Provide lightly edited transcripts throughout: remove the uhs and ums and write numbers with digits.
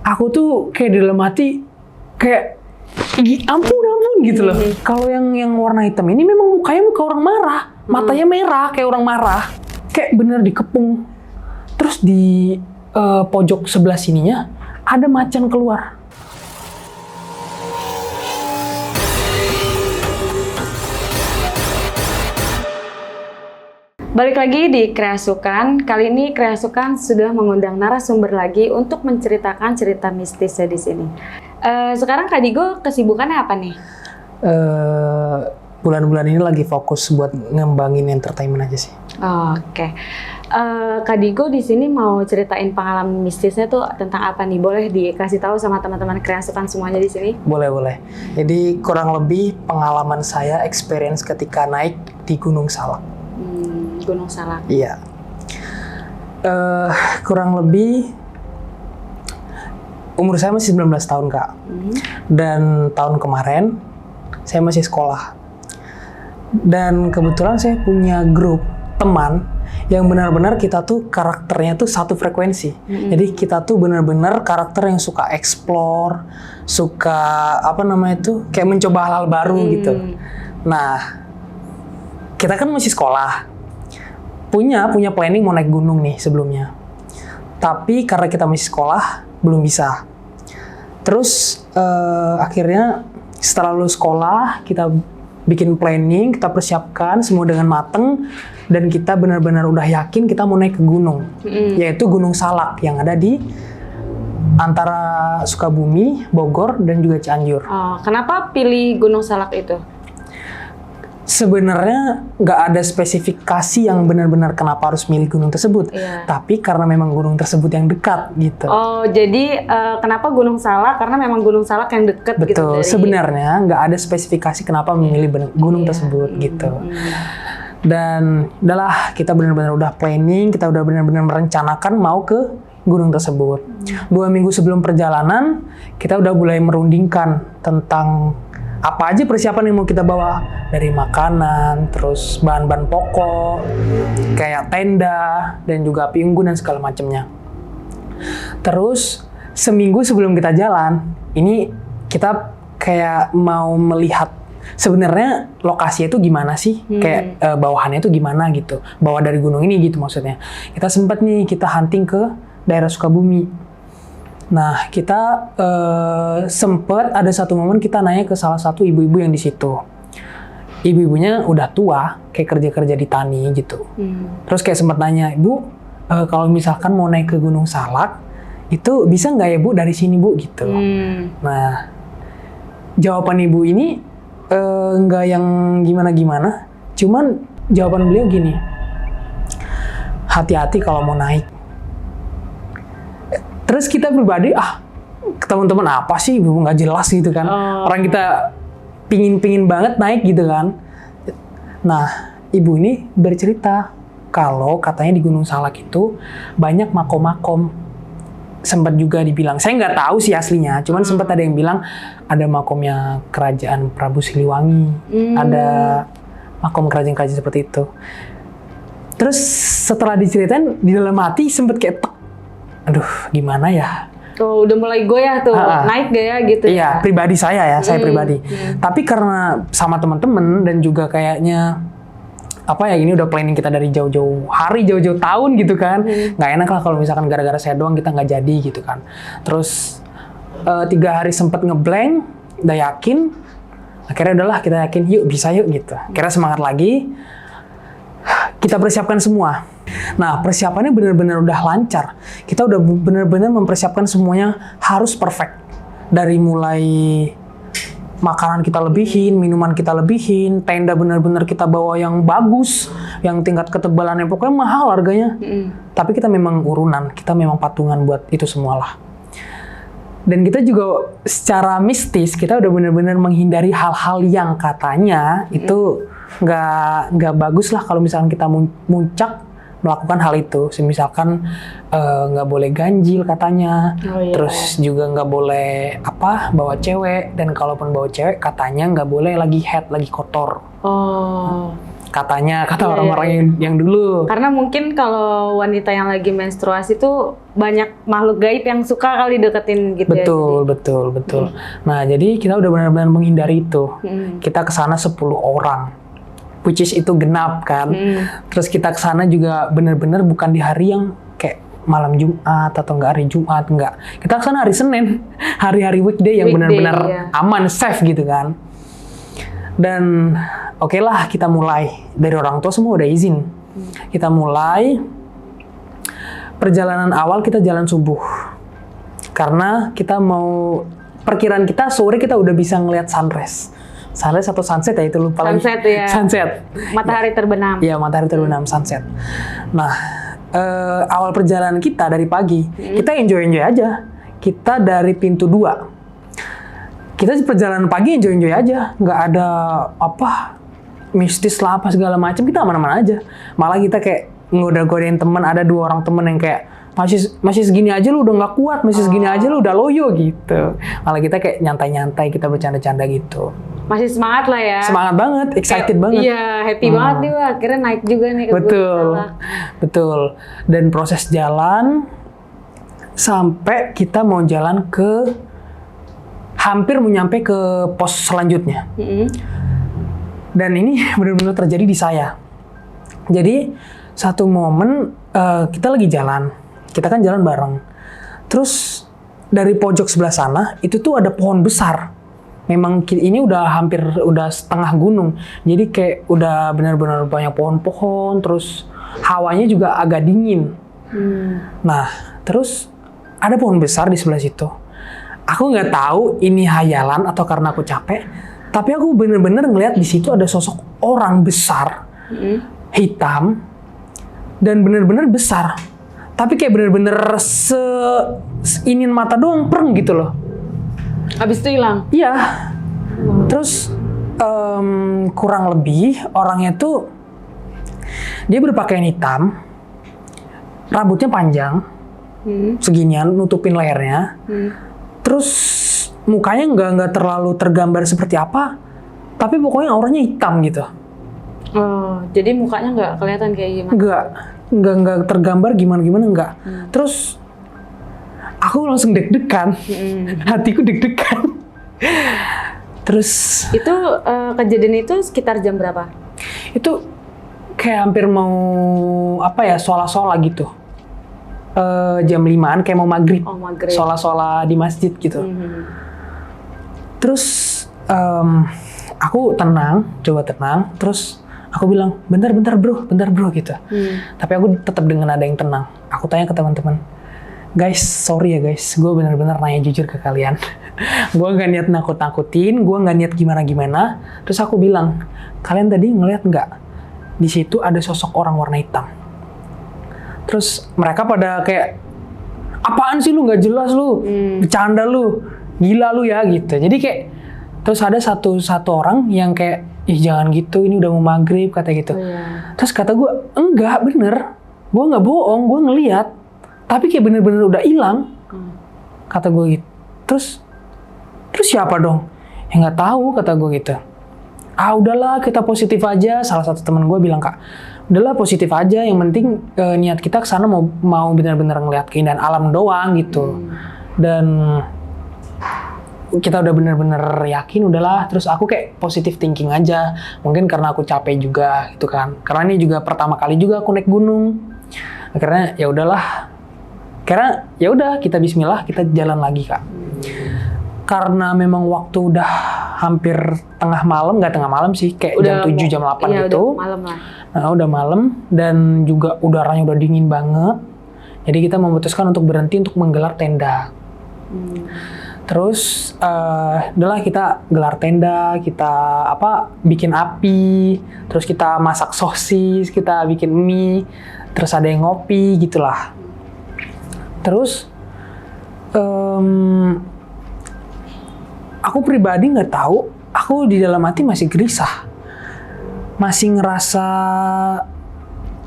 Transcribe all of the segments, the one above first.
aku tuh kayak di dalam hati kayak ampun gitu loh. Kalau yang warna hitam ini memang mukanya muka orang marah, matanya merah kayak orang marah, kayak bener dikepung. Terus di pojok sebelah sininya ada macan keluar. Balik lagi di Kreasukan. Kali ini Kreasukan sudah mengundang narasumber lagi untuk menceritakan cerita mistisnya di sini. Sekarang Kak Digo kesibukannya apa nih? Bulan-bulan ini lagi fokus buat ngembangin entertainment aja sih. Oke. Kak Digo di sini mau ceritain pengalaman mistisnya tuh tentang apa nih? Boleh dikasih tahu sama teman-teman Kreasukan semuanya di sini? Boleh. Jadi kurang lebih pengalaman saya experience ketika naik di Gunung Salak. Gunung Salak. Iya. Kurang lebih umur saya masih 19 tahun, Kak. Dan tahun kemarin saya masih sekolah. Dan kebetulan saya punya grup teman yang benar-benar kita tuh karakternya tuh satu frekuensi. Jadi kita tuh benar-benar karakter yang suka explore, suka kayak mencoba hal-hal baru gitu. Nah, kita kan masih sekolah. Punya planning mau naik gunung nih sebelumnya. Tapi karena kita masih sekolah, belum bisa. Terus akhirnya setelah lulus sekolah, kita bikin planning, kita persiapkan semua dengan mateng, dan kita benar-benar udah yakin kita mau naik ke gunung, yaitu Gunung Salak yang ada di antara Sukabumi, Bogor, dan juga Cianjur. Kenapa pilih Gunung Salak itu? Sebenarnya nggak ada spesifikasi yang benar-benar kenapa harus milih gunung tersebut, tapi karena memang gunung tersebut yang dekat gitu. Oh, jadi kenapa Gunung Salak? Karena memang Gunung Salak yang dekat gitu. Betul, sebenarnya nggak ada spesifikasi kenapa memilih gunung tersebut gitu. Dan udahlah, kita benar-benar udah planning, kita udah benar-benar merencanakan mau ke gunung tersebut. 2 minggu sebelum perjalanan, kita udah mulai merundingkan tentang apa aja persiapan yang mau kita bawa, dari makanan, terus bahan-bahan pokok, kayak tenda, dan juga api unggun dan segala macamnya. Terus seminggu sebelum kita jalan, ini kita kayak mau melihat sebenarnya lokasinya itu gimana sih, kayak bawahannya itu gimana gitu, bawah dari gunung ini gitu maksudnya. Kita sempat nih kita hunting ke daerah Sukabumi. Nah, kita sempet ada satu momen kita nanya ke salah satu ibu-ibu yang di situ. Ibu-ibunya udah tua, kayak kerja-kerja di tani gitu. Terus kayak sempet nanya, "Bu, kalau misalkan mau naik ke Gunung Salak, itu bisa nggak ya Bu dari sini Bu?" gitu. Nah, jawaban ibu ini nggak yang gimana-gimana. Cuman jawaban beliau gini, "Hati-hati kalau mau naik." Terus kita pribadi, teman-teman apa sih, ibu nggak jelas gitu kan. Orang kita pingin banget naik gitu kan. Nah, ibu ini bercerita kalau katanya di Gunung Salak itu banyak makom-makom. Sempat juga dibilang, saya nggak tahu sih aslinya, cuman sempat ada yang bilang ada makomnya kerajaan Prabu Siliwangi, ada makom kerajaan-kerajaan seperti itu. Terus setelah diceritain, di dalam hati sempat kayak aduh, gimana ya? Tuh, udah mulai goyah tuh, naik gak ya gitu? Iya, pribadi saya pribadi. Tapi karena sama teman-teman dan juga kayaknya ini udah planning kita dari jauh-jauh hari, jauh-jauh tahun gitu kan. Nggak enak lah kalau misalkan gara-gara saya doang kita nggak jadi gitu kan. Terus 3 hari sempat ngeblank, udah yakin. Akhirnya udahlah kita yakin, yuk bisa yuk gitu. Akhirnya semangat lagi. Kita persiapkan semua. Nah, persiapannya benar-benar udah lancar. Kita udah benar-benar mempersiapkan semuanya harus perfect. Dari mulai makanan kita lebihin, minuman kita lebihin, tenda benar-benar kita bawa yang bagus, yang tingkat ketebalannya pokoknya mahal harganya. Tapi kita memang urunan, kita memang patungan buat itu semualah. Dan kita juga secara mistis, kita udah benar-benar menghindari hal-hal yang katanya itu nggak bagus lah kalau misalkan kita muncak melakukan hal itu. Misalkan nggak boleh ganjil katanya, terus juga nggak boleh bawa cewek, dan kalaupun bawa cewek katanya nggak boleh lagi head, lagi kotor. katanya kata Iya, orang-orang yang dulu. Karena mungkin kalau wanita yang lagi menstruasi tuh banyak makhluk gaib yang suka kali deketin gitu ya. Betul. Nah, jadi kita udah benar-benar menghindari itu. Kita kesana 10 orang. Which is itu genap kan. Terus kita kesana juga benar-benar bukan di hari yang kayak malam Jumat atau enggak hari Jumat, enggak. Kita kesana hari Senin, hari-hari weekday yang benar-benar aman, safe gitu kan. Dan oke lah, kita mulai. Dari orang tua semua udah izin. Kita mulai. Perjalanan awal kita jalan subuh. Karena kita mau, perkiraan kita sore kita udah bisa ngelihat sunrise. Sunrise atau sunset ya, itu lupa lagi. Sunset ya. Sunset. Matahari terbenam. Iya, matahari terbenam, sunset. Nah, awal perjalanan kita dari pagi, kita enjoy aja. Kita dari pintu 2. Kita perjalanan pagi enjoy aja, nggak ada apa mistis lah apa segala macam, kita aman-aman aja. Malah kita kayak ngoda-godain temen, ada 2 orang temen yang kayak masih segini aja lu udah nggak kuat, masih segini aja lu udah loyo gitu. Malah kita kayak nyantai-nyantai, kita bercanda-canda gitu. Masih semangat lah ya. Semangat banget, excited banget. Iya, happy banget nih Wak. Akhirnya naik juga nih ke Betul. Dan proses jalan sampai kita mau jalan ke hampir mau nyampe ke pos selanjutnya. Dan ini benar-benar terjadi di saya. Jadi satu momen kita lagi jalan, kita kan jalan bareng. Terus dari pojok sebelah sana itu tuh ada pohon besar. Memang ini udah setengah gunung. Jadi kayak udah benar-benar banyak pohon-pohon. Terus hawanya juga agak dingin. Nah, terus ada pohon besar di sebelah situ. Aku nggak tahu ini hayalan atau karena aku capek, tapi aku bener-bener ngeliat di situ ada sosok orang besar, hitam, dan bener-bener besar. Tapi kayak bener-bener seinin mata doang, pereng gitu loh. Habis itu hilang? Iya. Terus kurang lebih orangnya tuh dia berpakaian hitam, rambutnya panjang, seginian, nutupin lehernya. Terus mukanya nggak terlalu tergambar seperti apa, tapi pokoknya auranya hitam gitu. Oh, jadi mukanya nggak kelihatan kayak gimana? Nggak tergambar gimana nggak. Terus aku langsung deg-degan, hatiku deg-degan. Terus itu kejadian itu sekitar jam berapa? Itu kayak hampir mau sholat gitu. Jam 5-an kayak mau maghrib. Oh, maghrib. Sholat di masjid gitu. Terus aku coba tenang. Terus aku bilang, bentar bro gitu. Tapi aku tetap dengan nada yang tenang. Aku tanya ke teman-teman, guys, sorry ya guys, gue benar-benar nanya jujur ke kalian. Gue nggak niat nakut-nakutin, gue nggak niat gimana-gimana. Terus aku bilang, kalian tadi ngeliat nggak? Di situ ada sosok orang warna hitam. Terus mereka pada kayak, apaan sih lu, nggak jelas lu, bercanda lu, gila lu ya gitu. Jadi kayak, terus ada satu orang yang kayak, ih jangan gitu, ini udah mau maghrib, kata gitu. Terus kata gue, enggak, bener, gue nggak bohong, gue ngeliat, tapi kayak bener-bener udah hilang, kata gue gitu. Terus siapa dong? Ya nggak tahu, kata gue gitu. Ah udahlah, kita positif aja. Salah satu teman gue bilang, kak, udahlah positif aja, yang penting niat kita kesana mau benar-benar ngeliat keindahan alam doang gitu. Dan kita udah bener-bener yakin, udahlah. Terus aku kayak positive thinking aja, mungkin karena aku capek juga gitu kan, karena ini juga pertama kali juga aku naik gunung. Akhirnya ya udahlah, karena ya udah, kita bismillah, kita jalan lagi kak. Karena memang waktu udah hampir tengah malam, nggak tengah malam sih, kayak jam 7 jam 8 iya, gitu. Udah malam lah. Nah, udah malam dan juga udaranya udah dingin banget. Jadi kita memutuskan untuk berhenti untuk menggelar tenda. Terus udahlah, kita gelar tenda, kita bikin api, terus kita masak sosis, kita bikin mie, terus ada yang ngopi gitulah. Terus aku pribadi nggak tahu, aku di dalam hati masih gelisah, masih ngerasa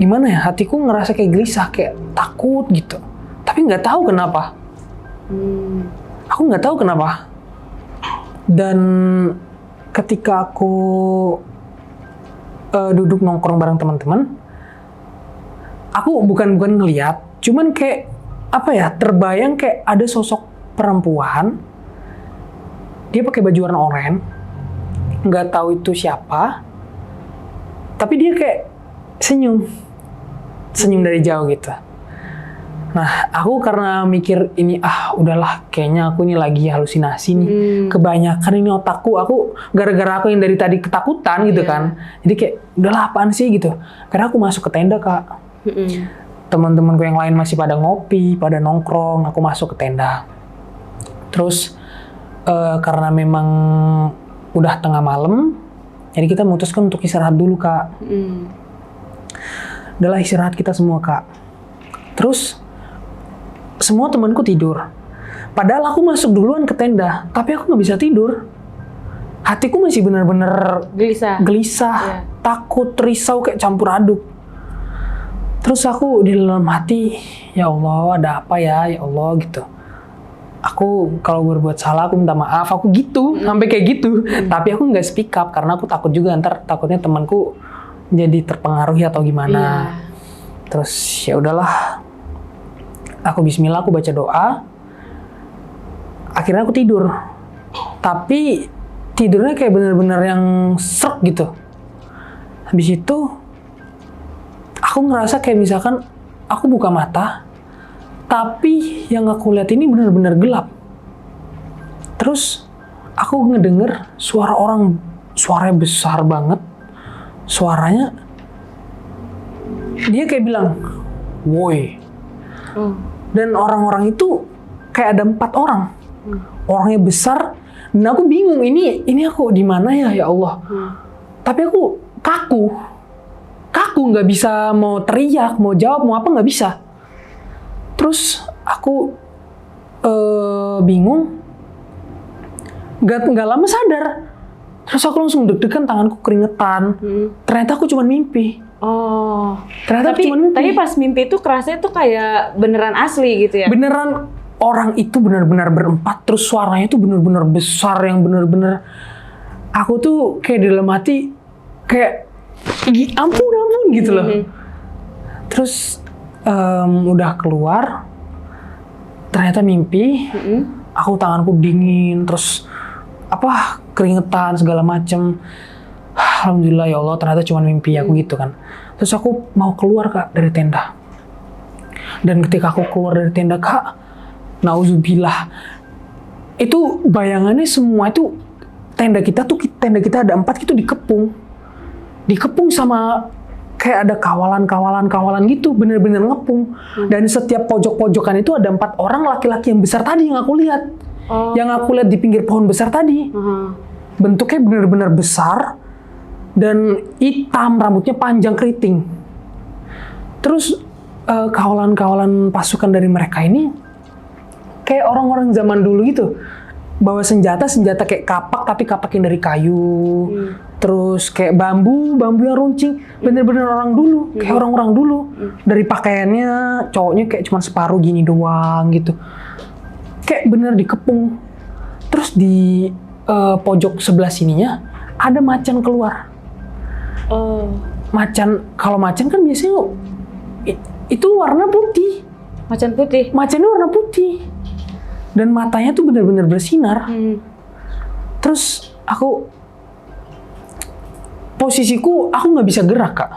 gimana ya, hatiku ngerasa kayak gelisah, kayak takut gitu, tapi nggak tahu kenapa. Aku nggak tahu kenapa. Dan ketika aku duduk nongkrong bareng teman-teman, aku bukan ngeliat, cuman kayak apa ya, terbayang kayak ada sosok perempuan, dia pakai baju warna oranye, nggak tahu itu siapa, tapi dia kayak senyum dari jauh gitu. Nah, aku karena mikir ini, udahlah, kayaknya aku ini lagi halusinasi nih. Kebanyakan ini otakku, aku gara-gara aku yang dari tadi ketakutan gitu kan. Jadi kayak, udahlah apaan sih gitu. Karena aku masuk ke tenda, Kak. Teman-temanku yang lain masih pada ngopi, pada nongkrong, aku masuk ke tenda. Terus, karena memang udah tengah malam, jadi kita memutuskan untuk istirahat dulu, Kak. Udahlah istirahat kita semua, Kak. Terus, semua temanku tidur. Padahal aku masuk duluan ke tenda, tapi aku nggak bisa tidur. Hatiku masih benar-benar gelisah, takut, risau, kayak campur aduk. Terus aku di dalam hati, ya Allah, ada apa ya Allah gitu. Aku kalau berbuat salah aku minta maaf, aku gitu, sampai kayak gitu. Tapi aku nggak speak up karena aku takut juga ntar takutnya temanku jadi terpengaruhi atau gimana. Terus ya udahlah. Aku bismillah, aku baca doa. Akhirnya aku tidur. Tapi tidurnya kayak bener-bener yang srek gitu. Habis itu aku ngerasa kayak misalkan aku buka mata, tapi yang aku lihat ini bener-bener gelap. Terus aku ngedenger suara orang, suaranya besar banget. Suaranya dia kayak bilang, "Woi." Dan orang-orang itu kayak ada 4 orang. Orangnya besar, dan aku bingung, ini aku di mana ya Allah. Tapi aku kaku nggak bisa mau teriak, mau jawab, mau apa, nggak bisa. Terus aku bingung, nggak lama sadar. Terus aku langsung deg-degan, tanganku keringetan. Ternyata aku cuma mimpi. Ternyata tapi cuma mimpi. Tapi pas mimpi itu kerasanya tuh kayak beneran asli gitu ya? Beneran, orang itu benar-benar berempat, terus suaranya tuh benar-benar besar, yang benar-benar aku tuh kayak di dalam hati kayak ampun gitu loh. Terus udah keluar, ternyata mimpi. Aku tanganku dingin, terus keringetan segala macem. Alhamdulillah ya Allah, ternyata cuma mimpi aku gitu kan. Terus aku mau keluar, Kak, dari tenda. Dan ketika aku keluar dari tenda, Kak, nauzubillah, itu bayangannya semua itu tenda kita ada 4 gitu dikepung sama kayak ada kawalan gitu, bener-bener ngepung. Dan setiap pojok-pojokan itu ada 4 orang laki-laki yang besar tadi yang aku lihat. Yang aku lihat di pinggir pohon besar tadi. Bentuknya bener-bener besar dan hitam, rambutnya panjang keriting. Terus kawalan-kawalan pasukan dari mereka ini kayak orang-orang zaman dulu gitu, bawa senjata kayak kapak, tapi kapak yang dari kayu. Terus kayak bambu yang runcing, bener-bener orang dulu, kayak orang-orang dulu. Dari pakaiannya, cowoknya kayak cuma separuh gini doang gitu, kayak bener dikepung. Terus di pojok sebelah sininya ada macan keluar. Kalau macan kan biasanya itu warna putih. Macan putih? Macannya warna putih. Dan matanya tuh benar-benar bersinar. Terus posisiku aku nggak bisa gerak, Kak.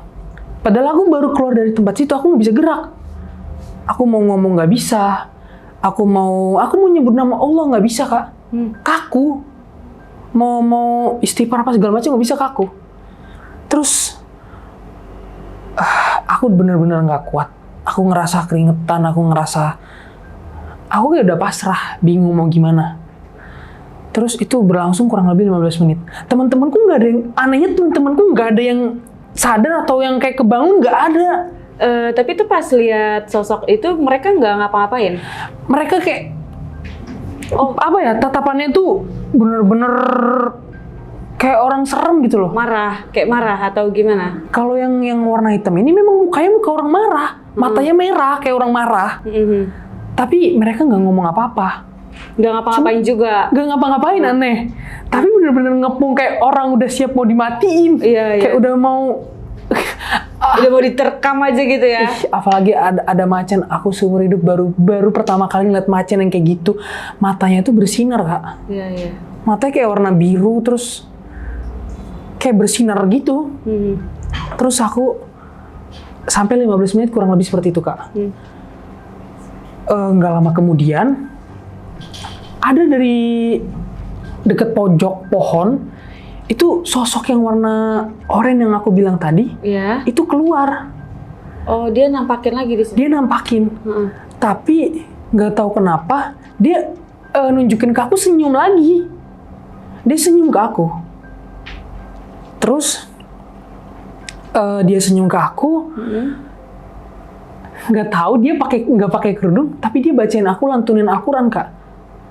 Padahal aku baru keluar dari tempat situ, aku nggak bisa gerak. Aku mau ngomong nggak bisa. Aku mau nyebut nama Allah nggak bisa, Kak. Kaku. Mau istighfar apa segala macam nggak bisa, kaku. Terus aku benar-benar nggak kuat. Aku ngerasa keringetan, aku kayak udah pasrah, bingung mau gimana. Terus itu berlangsung kurang lebih 15 menit. Teman-temanku nggak ada yang, anehnya teman-temanku nggak ada yang sadar atau yang kayak kebangun, nggak ada. Tapi tuh pas lihat sosok itu mereka nggak ngapa-ngapain? Mereka kayak, tatapannya tuh bener-bener kayak orang serem gitu loh. Kayak marah atau gimana? Kalau yang warna hitam ini memang mukanya muka orang marah, matanya merah kayak orang marah. Tapi mereka nggak ngomong apa-apa. Nggak ngapa-ngapain juga. Gak ngapa-ngapain, aneh. Tapi bener-bener ngepung kayak orang udah siap mau dimatiin. Iya, Kayak iya. udah mau... Udah mau diterkam aja gitu ya. Ih, apalagi ada macan, aku seumur hidup baru pertama kali ngeliat macan yang kayak gitu. Matanya tuh bersinar, Kak. Iya, iya. Matanya kayak warna biru, terus kayak bersinar gitu. Terus aku sampai 15 menit kurang lebih seperti itu, Kak. Nggak lama kemudian, ada dari deket pojok pohon, itu sosok yang warna oranye yang aku bilang tadi, Iya. itu keluar. Oh, dia nampakin lagi di sini. Dia nampakin. Tapi nggak tahu kenapa, dia nunjukin ke aku senyum lagi. Dia senyum ke aku. Terus, dia senyum ke aku, nggak tahu dia nggak pakai kerudung, tapi dia bacain aku, lantunin Al-Quran, Kak.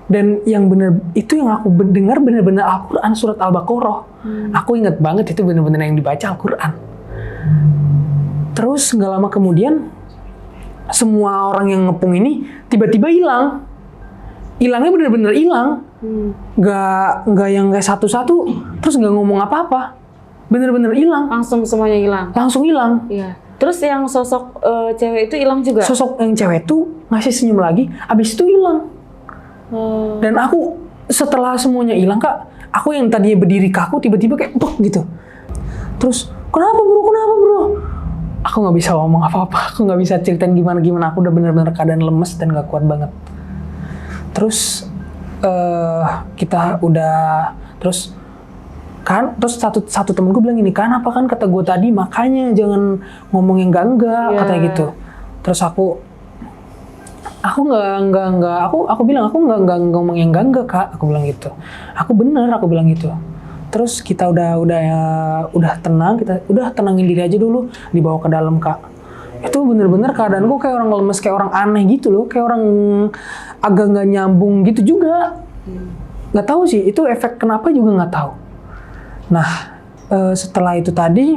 Dan yang bener itu yang aku dengar bener-bener Al-Quran, surat Al-Baqarah. Aku inget banget itu bener-bener yang dibaca Al-Quran. Terus nggak lama kemudian semua orang yang ngepung ini tiba-tiba hilang. Hilangnya bener-bener hilang. Nggak yang kayak satu-satu terus nggak ngomong apa-apa. Bener-bener hilang. Langsung semuanya hilang. Langsung hilang. Iya. Terus yang sosok cewek itu hilang juga? Sosok yang cewek tuh ngasih senyum lagi, abis itu hilang. Dan aku setelah semuanya hilang, Kak, aku yang tadinya berdiri kaku tiba-tiba kayak bek gitu. Terus kenapa bro? Aku nggak bisa ngomong apa-apa, aku nggak bisa ceritain gimana. Aku udah bener-bener keadaan lemes dan nggak kuat banget. Terus kita udah terus satu temenku bilang gini, kan apa kan kata gue tadi, makanya jangan ngomong yang enggak katanya gitu. Terus aku bilang aku nggak ngomong yang enggak Kak, aku bilang gitu. Aku bilang gitu. Terus kita udah tenang, kita udah tenangin diri aja dulu, dibawa ke dalam, Kak. Itu bener-bener keadaanku kayak orang lemes, kayak orang aneh gitu loh, kayak orang agak nggak nyambung gitu juga. Nggak tahu sih, itu efek kenapa juga nggak tahu. Nah, setelah itu tadi,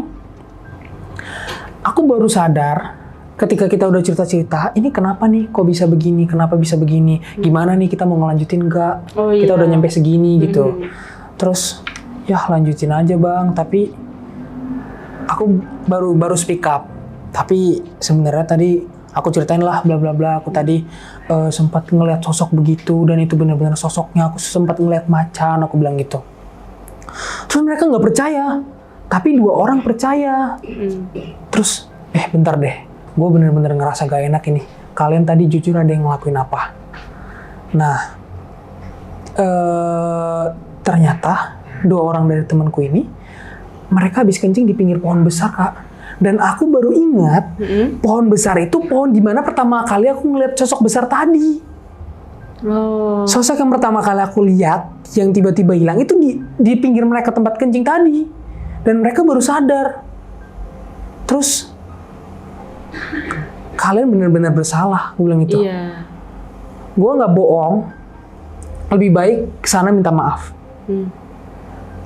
aku baru sadar ketika kita udah cerita-cerita, ini kenapa nih, kok bisa begini, kenapa bisa begini, gimana nih kita mau ngelanjutin nggak? Kita udah nyampe segini gitu. Terus, ya lanjutin aja Bang, tapi aku baru speak up. Tapi sebenarnya tadi aku ceritain lah bla bla bla, aku tadi sempat ngelihat sosok begitu dan itu benar-benar sosoknya, aku sempat ngelihat macan, aku bilang gitu. Terus mereka nggak percaya, tapi 2 orang percaya. Terus, bentar deh, gue bener-bener ngerasa gak enak ini. Kalian tadi jujur ada yang ngelakuin apa? Nah, ternyata 2 orang dari temanku ini, mereka habis kencing di pinggir pohon besar, Kak. Dan aku baru ingat, pohon besar itu pohon di mana pertama kali aku ngeliat sosok besar tadi. Sosok yang pertama kali aku lihat yang tiba-tiba hilang itu di pinggir mereka tempat kencing tadi, dan mereka baru sadar. Terus kalian benar-benar bersalah, gue bilang gitu. Gue nggak bohong, lebih baik kesana minta maaf.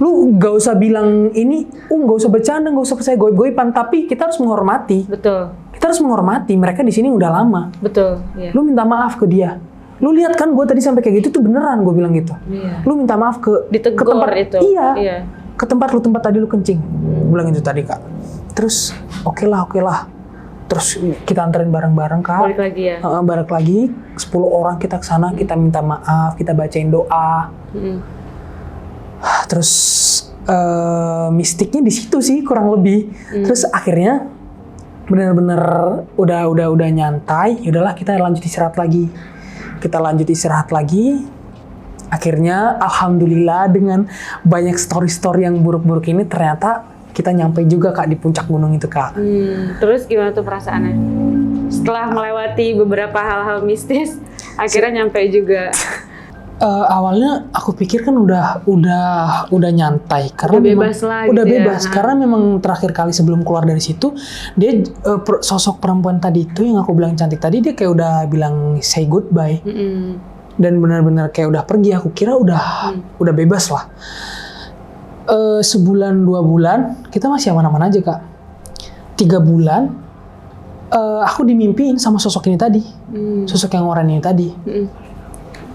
Lu nggak usah bilang ini, nggak usah bercanda, nggak usah percaya goib-goiban, tapi kita harus menghormati. Betul. Kita harus menghormati, mereka di sini udah lama. Betul. Iya. Lu minta maaf ke dia. Lu lihat kan gue tadi sampai kayak gitu tuh beneran, gue bilang gitu. Lu minta maaf ke tempat itu. Iya. Ke tempat tadi lu kencing. Gue bilang itu tadi, Kak. Terus oke lah. Terus kita anterin bareng-bareng, Kak. Balik lagi ya. Balik lagi 10 orang kita kesana, kita minta maaf, kita bacain doa. Terus mistiknya di situ sih kurang lebih. Terus akhirnya bener-bener udah nyantai. Yaudahlah kita lanjut istirahat lagi. Akhirnya alhamdulillah dengan banyak story-story yang buruk-buruk ini ternyata kita nyampe juga, Kak, di puncak gunung itu, Kak. Terus gimana tuh perasaannya? Setelah melewati beberapa hal-hal mistis, akhirnya nyampe juga. Awalnya aku pikir kan udah nyantai karena udah bebas karena memang terakhir kali sebelum keluar dari situ dia sosok perempuan tadi itu yang aku bilang cantik tadi, dia kayak udah bilang say goodbye. Dan benar-benar kayak udah pergi. Aku kira udah bebas lah. Sebulan 2 bulan kita masih aman-aman aja, Kak. 3 bulan aku dimimpiin sama sosok ini tadi, sosok yang oranye ini tadi.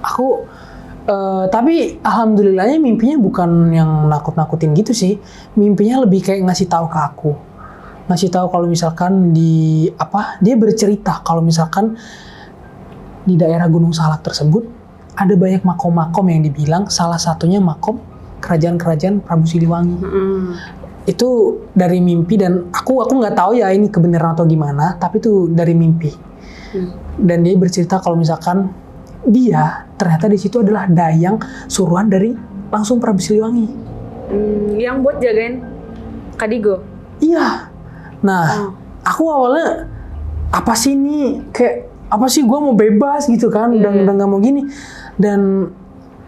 aku tapi alhamdulillahnya mimpinya bukan yang nakut-nakutin gitu sih. Mimpinya lebih kayak ngasih tahu ke aku. Ngasih tahu kalau misalkan dia bercerita kalau misalkan di daerah Gunung Salak tersebut ada banyak makom-makom yang dibilang salah satunya makom kerajaan-kerajaan Prabu Siliwangi. Itu dari mimpi dan aku nggak tahu ya ini kebenaran atau gimana, tapi itu dari mimpi. Dan dia bercerita kalau misalkan dia ternyata di situ adalah dayang suruhan dari langsung Prabu Siliwangi. Yang buat jagain Kadigo. Iya. Nah, aku awalnya apa sih ini kayak apa sih gue mau bebas gitu kan, udah nggak mau gini. Dan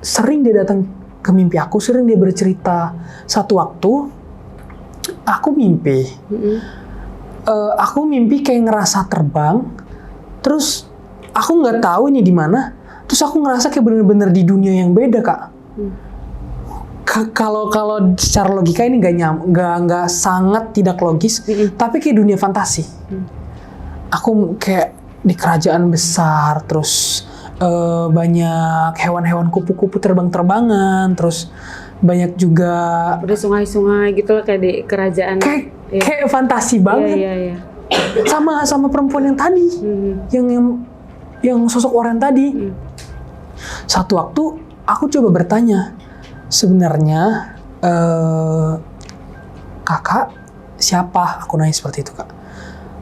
sering dia datang ke mimpi aku, sering dia bercerita. Satu waktu aku mimpi, kayak ngerasa terbang, terus aku nggak tahu ini di mana, terus aku ngerasa kayak bener-bener di dunia yang beda kak. Kalau secara logika ini nggak sangat tidak logis, tapi kayak dunia fantasi. Aku kayak di kerajaan besar, terus banyak hewan-hewan kupu-kupu terbang-terbangan, terus banyak juga udah sungai-sungai gitu lah kayak di kerajaan. Kayak fantasi banget. Iya. Sama perempuan yang tadi, yang sosok orang tadi. Satu waktu aku coba bertanya, sebenarnya kakak siapa? Aku nanya seperti itu kak.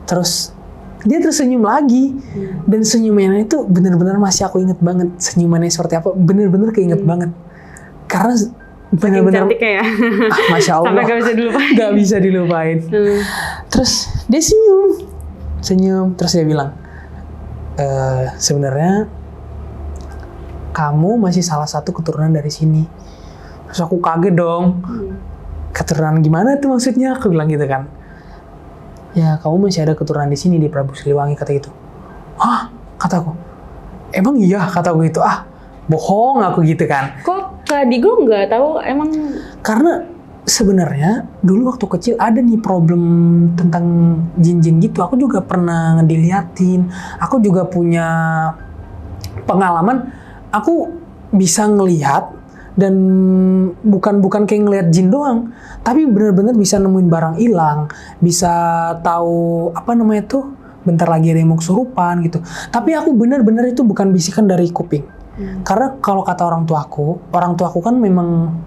Terus dia tersenyum lagi, dan senyumannya itu benar-benar masih aku inget banget. Senyumannya seperti apa? Benar-benar keinget banget. Karena benar-benar cantiknya ya. Masya Allah. Sampai gak bisa dilupain. Gak bisa dilupain. Terus dia senyum, terus dia bilang, sebenarnya kamu masih salah satu keturunan dari sini. Terus aku kaget dong. Keturunan gimana tuh maksudnya? Aku bilang gitu kan. Ya kamu masih ada keturunan di sini di Prabu Siliwangi, kata gitu. Hah? Kataku. Emang iya? Kataku gitu. Bohong aku gitu kan. Kok Kak Digo nggak tahu emang? Karena sebenarnya dulu waktu kecil ada nih problem tentang jin-jin gitu. Aku juga pernah diliatin. Aku juga punya pengalaman. Aku bisa ngelihat dan bukan kayak ngelihat jin doang, tapi benar-benar bisa nemuin barang hilang, bisa tahu bentar lagi ada yang mau kesurupan gitu. Tapi aku benar-benar itu bukan bisikan dari kuping. Karena kalau kata orang tuaku kan memang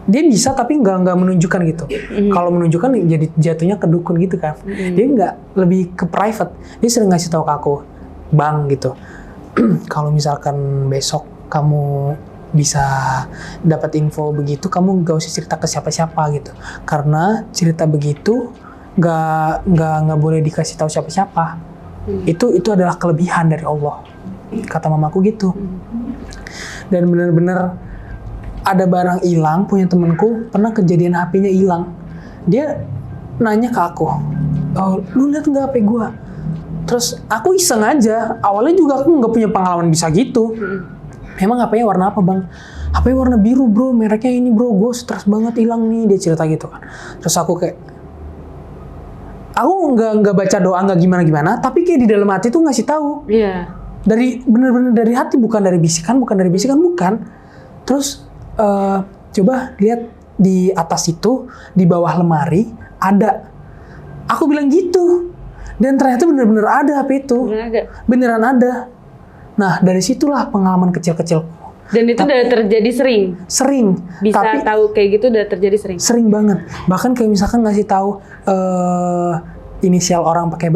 dia bisa tapi nggak menunjukkan gitu. Kalau menunjukkan jadi jatuhnya ke dukun gitu kan. Dia nggak, lebih ke private. Dia sering ngasih tahu ke aku, bang gitu. Kalau misalkan besok kamu bisa dapat info begitu, kamu gak usah cerita ke siapa-siapa gitu. Karena cerita begitu nggak boleh dikasih tahu siapa-siapa. Itu adalah kelebihan dari Allah. Kata mamaku gitu. Dan benar-benar ada barang hilang, punya temenku pernah kejadian HP-nya hilang. Dia nanya ke aku, "Oh, lu lihat nggak HP gua?" Terus aku iseng aja. Awalnya juga aku nggak punya pengalaman bisa gitu. Emang HP-nya warna apa bang? HP-nya warna biru bro, mereknya ini bro, gue stres banget hilang nih, dia cerita gitu kan. Terus aku nggak baca doa, nggak gimana, tapi kayak di dalam hati tuh ngasih tahu. Iya. Bener-bener dari hati, bukan dari bisikan. Terus coba lihat di atas itu, di bawah lemari ada. Aku bilang gitu, dan ternyata bener-bener ada HP itu. Beneran ada. Nah, dari situlah pengalaman kecil-kecil. Dan itu udah terjadi sering? Sering. Bisa tahu kayak gitu udah terjadi sering? Sering banget. Bahkan kayak misalkan ngasih tahu inisial orang pakai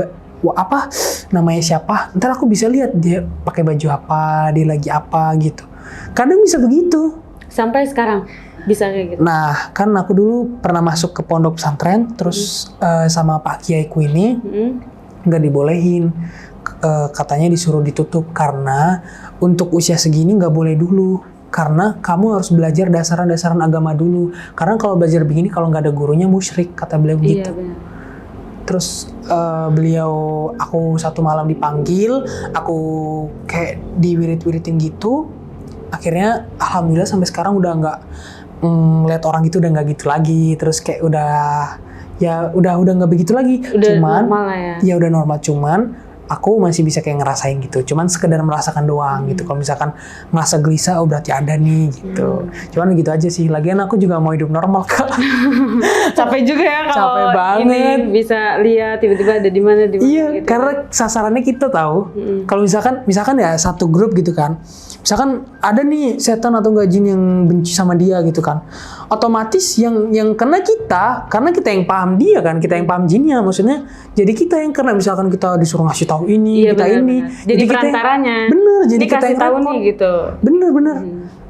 namanya siapa. Ntar aku bisa lihat dia pakai baju apa, dia lagi apa gitu. Kadang bisa begitu. Sampai sekarang bisa kayak gitu? Nah, kan aku dulu pernah masuk ke pondok pesantren, terus sama Pak Kiaiku ini nggak dibolehin. Katanya disuruh ditutup karena untuk usia segini nggak boleh dulu, karena kamu harus belajar dasaran-dasaran agama dulu, karena kalau belajar begini kalau nggak ada gurunya musyrik, kata beliau gitu. Iya, benar. Terus aku satu malam dipanggil, aku kayak diwirit-wiritin gitu. Akhirnya alhamdulillah sampai sekarang udah nggak ngeliat orang gitu, udah nggak gitu lagi. Terus kayak udah nggak begitu lagi. Udah normal lah ya. Ya udah normal, cuman aku masih bisa kayak ngerasain gitu, cuman sekedar merasakan doang gitu. Kalau misalkan ngerasa gelisah, oh berarti ada nih gitu. Cuman gitu aja sih. Lagian aku juga mau hidup normal Kak. Capek juga ya kalau Capek banget. ini bisa lihat tiba-tiba ada di mana Iya, gitu. karena sasarannya kita tahu. Kalau misalkan ya satu grup gitu kan. Misalkan ada nih setan atau enggak jin yang benci sama dia gitu kan. Otomatis yang kena kita, karena kita yang paham dia kan, kita yang paham jinnya. Maksudnya jadi kita yang kena, misalkan kita disuruh ngasih tahu ini, Iya, kita benar, ini. benar. Jadi kita perantaranya. bener, jadi Ini kita kasih yang tahu repot. nih gitu. Bener.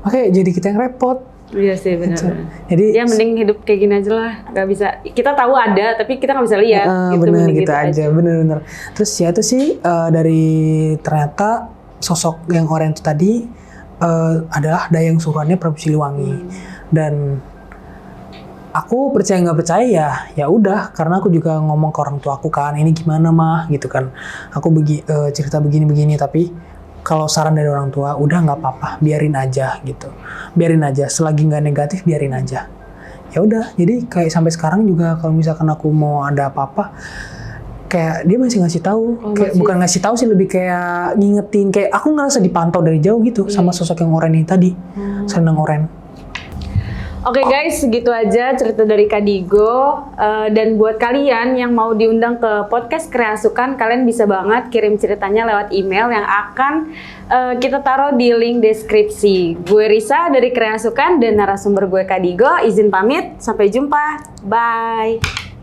Makanya jadi kita yang repot. Iya sih benar. Gitu. Jadi Ya mending hidup kayak gini aja lah. Gak bisa. Kita tahu ada tapi kita nggak bisa lihat. bener mending gitu aja, bener. Terus ya itu sih dari ternyata sosok yang oranye itu tadi adalah Dayang Suruhannya Prabu Siliwangi. Dan aku percaya nggak percaya ya udah, karena aku juga ngomong ke orang tua aku kan, ini gimana mah gitu kan, aku cerita begini, tapi kalau saran dari orang tua udah nggak apa-apa, biarin aja gitu, biarin aja, selagi nggak negatif biarin aja. Ya udah, jadi kayak sampai sekarang juga kalau misalkan aku mau ada apa-apa, kayak dia masih ngasih tahu, kayak bukan ngasih tahu sih, lebih kayak ngingetin, kayak aku ngerasa dipantau dari jauh gitu sama sosok yang oranye ini tadi, selendang oranye. Oke guys, segitu aja cerita dari Kak Digo. Dan buat kalian yang mau diundang ke podcast Kreasukan, kalian bisa banget kirim ceritanya lewat email yang akan kita taruh di link deskripsi. Gue Risa dari Kreasukan dan narasumber gue Kak Digo. Izin pamit, sampai jumpa. Bye.